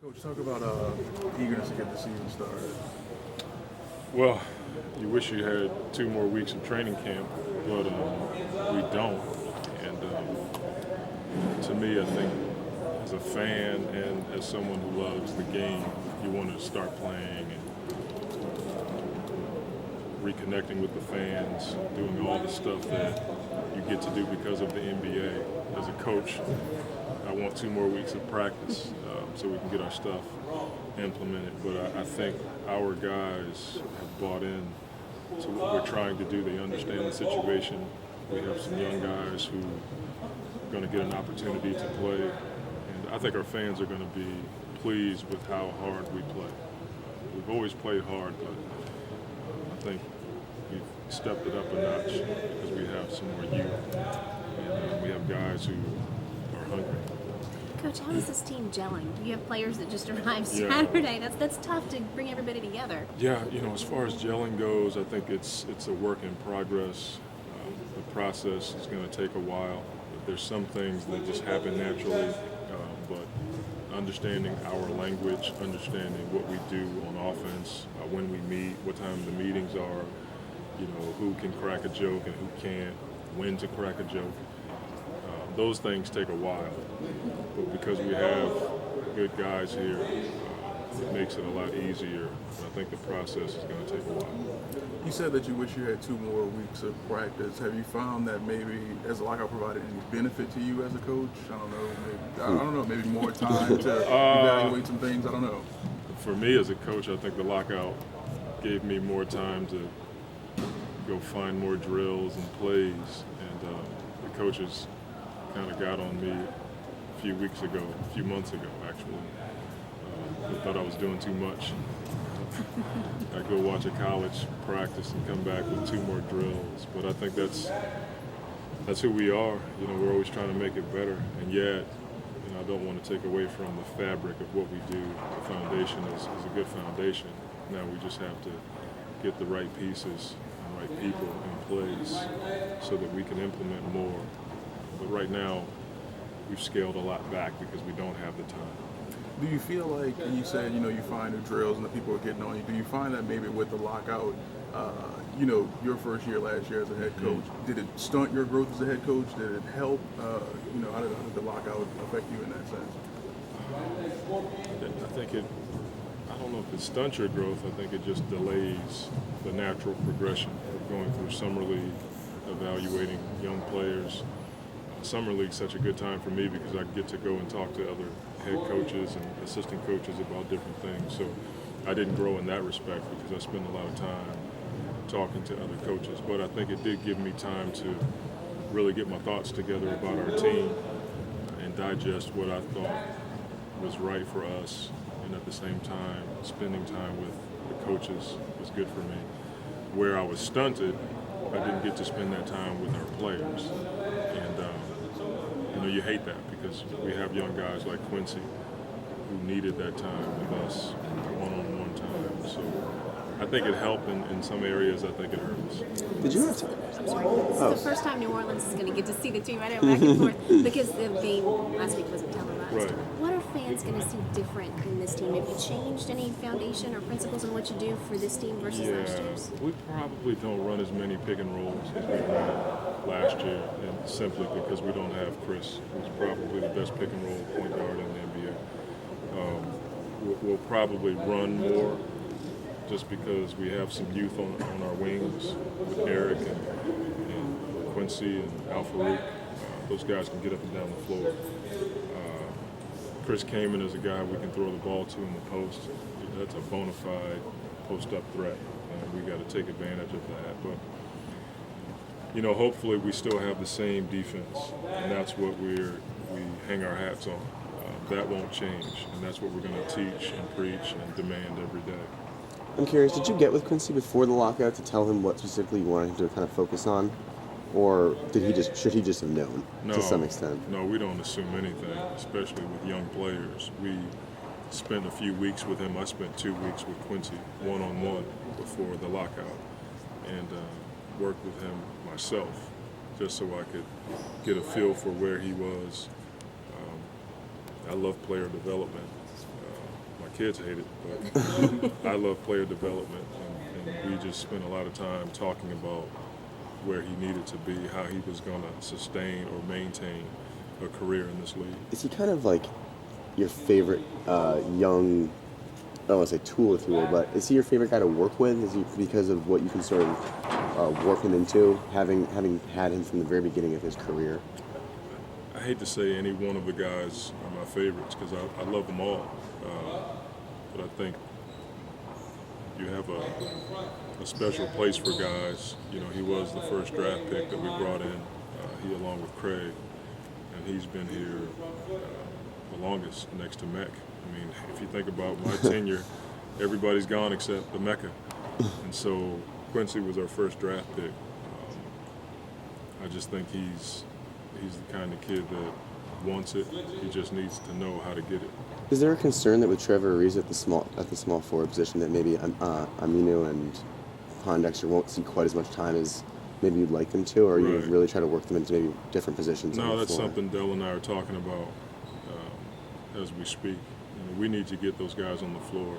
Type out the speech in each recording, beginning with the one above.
Coach, talk about eagerness to get the season started. Well, you wish you had 2 more weeks of training camp, but we don't. And to me, I think as a fan and as someone who loves the game, you want to start playing and reconnecting with the fans, doing all the stuff that you get to do because of the NBA. As a coach, I want 2 more weeks of practice so we can get our stuff implemented. But I think our guys have bought in to what we're trying to do. They understand the situation. We have some young guys who are going to get an opportunity to play. And I think our fans are going to be pleased with how hard we play. We've always played hard, but I think we've stepped it up a notch because we have some more youth. And we have guys who are hungry. Coach, how is this team gelling? You have players that just arrived Yeah. Saturday. That's tough to bring everybody together. Yeah, as far as gelling goes, I think it's a work in progress. The process is going to take a while. There's some things that just happen naturally, but understanding our language, understanding what we do on offense, when we meet, what time the meetings are, who can crack a joke and who can't, when to crack a joke. Those things take a while, but because we have good guys here, it makes it a lot easier. I think the process is going to take a while. You said that you wish you had 2 more weeks of practice. Have you found that maybe as a lockout provided any benefit to you as a coach? I don't know, maybe more time to evaluate some things. I don't know. For me as a coach, I think the lockout gave me more time to go find more drills and plays, and the coaches kind of got on me a few months ago actually. They thought I was doing too much. I'd go watch a college practice and come back with 2 more drills. But I think that's who we are. We're always trying to make it better. And yet, I don't want to take away from the fabric of what we do. The foundation is a good foundation. Now we just have to get the right pieces and right people in place so that we can implement more. But right now, we've scaled a lot back because we don't have the time. Do you feel like, you said, you find new drills and the people are getting on you, do you find that maybe with the lockout, your first year last year as a head coach, did it stunt your growth as a head coach? Did it help? How did the lockout affect you in that sense? I don't know if it stunts your growth. I think it just delays the natural progression of going through summer league, evaluating young players. Summer league's such a good time for me because I get to go and talk to other head coaches and assistant coaches about different things. So I didn't grow in that respect because I spent a lot of time talking to other coaches. But I think it did give me time to really get my thoughts together about our team and digest what I thought was right for us. And at the same time, spending time with the coaches was good for me. Where I was stunted, I didn't get to spend that time with our players. And you hate that because we have young guys like Quincy who needed that time with us, one-on-one time. So I think it helped in some areas. I think it hurts. Did you have to? I'm sorry. This is the first time New Orleans is going to get to see the team. I know back and forth because the game last week wasn't televised. Right. What are fans going to see different in this team? Have you changed any foundation or principles in what you do for this team versus last year's? We probably don't run as many pick and rolls as we ran last year, and simply because we don't have Chris, who's probably the best pick and roll point guard in the NBA. We'll probably run more just because we have some youth on our wings with Eric and Quincy and Al Farouk. Those guys can get up and down the floor. Chris Kaman is a guy we can throw the ball to in the post. That's a bona fide post-up threat, and we got to take advantage of that. But hopefully we still have the same defense, and that's what we hang our hats on. That won't change, and that's what we're going to teach and preach and demand every day. I'm curious, did you get with Quincy before the lockout to tell him what specifically you wanted him to kind of focus on? Or should he just have known to some extent? No, we don't assume anything, especially with young players. We spent a few weeks with him. I spent 2 weeks with Quincy one-on-one before the lockout and worked with him myself just so I could get a feel for where he was. I love player development. kids hate it, but I love player development, and we just spent a lot of time talking about where he needed to be, how he was going to sustain or maintain a career in this league. Is he kind of like your favorite young, I don't want to say tool, if you will, but is he your favorite guy to work with? Is he because of what you can sort of work him into, having had him from the very beginning of his career? I hate to say any one of the guys are my favorites because I love them all, but I think you have a special place for guys. You know, he was the first draft pick that we brought in, he along with Craig, and he's been here the longest next to Mech. I mean, if you think about my tenure, everybody's gone except the Mecca. And so Quincy was our first draft pick. I just think he's the kind of kid that wants it. He just needs to know how to get it. Is there a concern that with Trevor Ariza at the small forward position that maybe Aminu and Pondexter won't see quite as much time as maybe you'd like them to, or you really try to work them into maybe different positions? No, on the that's floor? something Dell and I are talking about as we speak. You know, we need to get those guys on the floor,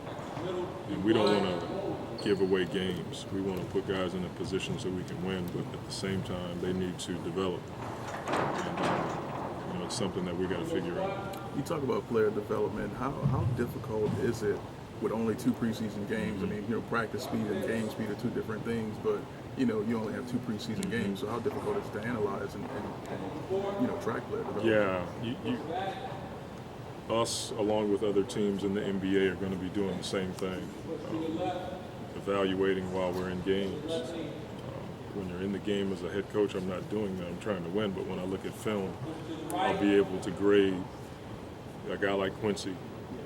and we don't want to give away games. We want to put guys in a position so we can win, but at the same time, they need to develop. And you know, it's something that we got to figure out. You talk about player development. How difficult is it with only 2 preseason games? I mean, you know, practice speed and game speed are 2 different things, but you know, you only have 2 preseason games. So how difficult is it to analyze and you know, track player development? Yeah, us along with other teams in the NBA are going to be doing the same thing, evaluating while we're in games. When you're in the game as a head coach, I'm not doing that. I'm trying to win, but when I look at film, I'll be able to grade a guy like Quincy.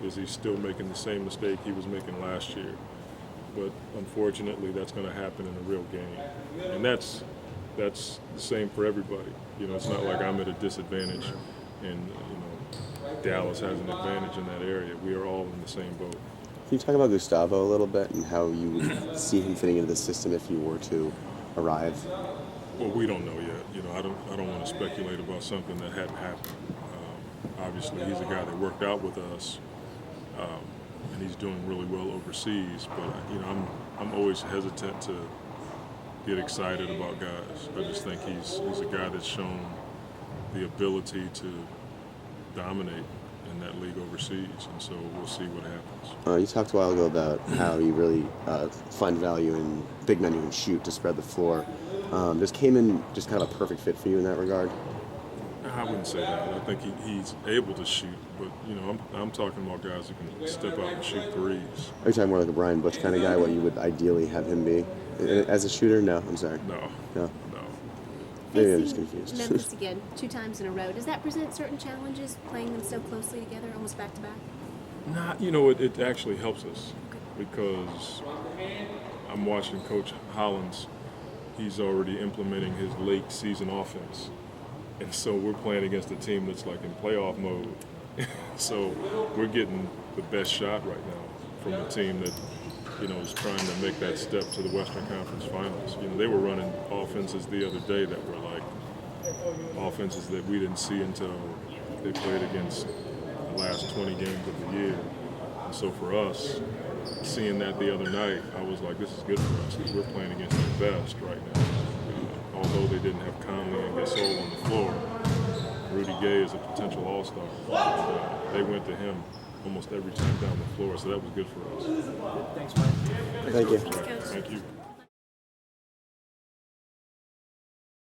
Is he still making the same mistake he was making last year? But unfortunately, that's going to happen in a real game, and that's the same for everybody. You know, it's not like I'm at a disadvantage, and you know, Dallas has an advantage in that area. We are all in the same boat. Can you talk about Gustavo a little bit and how you would see him fitting into the system if you were to arrive? Well, we don't know yet. You know, I don't want to speculate about something that hadn't happened. Obviously, he's a guy that worked out with us, and he's doing really well overseas. But you know, I'm always hesitant to get excited about guys. I just think he's a guy that's shown the ability to dominate in that league overseas, and so we'll see what happens. You talked a while ago about how you really find value in big men who can shoot to spread the floor. Just came in just kind of a perfect fit for you in that regard? I wouldn't say that. I think he's able to shoot, but you know, I'm talking about guys who can step out and shoot threes. Are you talking more like a Brian Butch kind of guy, what you would ideally have him be? As a shooter? No, I'm sorry. No. Maybe I'm just Facing confused. Memphis again, 2 times in a row. Does that present certain challenges, playing them so closely together, almost back to back? Nah, you know, it actually helps us because I'm watching Coach Hollins. He's already implementing his late season offense. And so we're playing against a team that's like in playoff mode. So we're getting the best shot right now from a team that, you know, is trying to make that step to the Western Conference Finals. You know, they were running offenses the other day that were like offenses that we didn't see until they played against the last 20 games of the year. And so for us, seeing that the other night, I was like, this is good for us because we're playing against the best right now. Although they didn't have Conley and Gasol on the floor, Rudy Gay is a potential all-star. They went to him almost every time down the floor, so that was good for us. Thanks, Mike. Thank you. Thank you.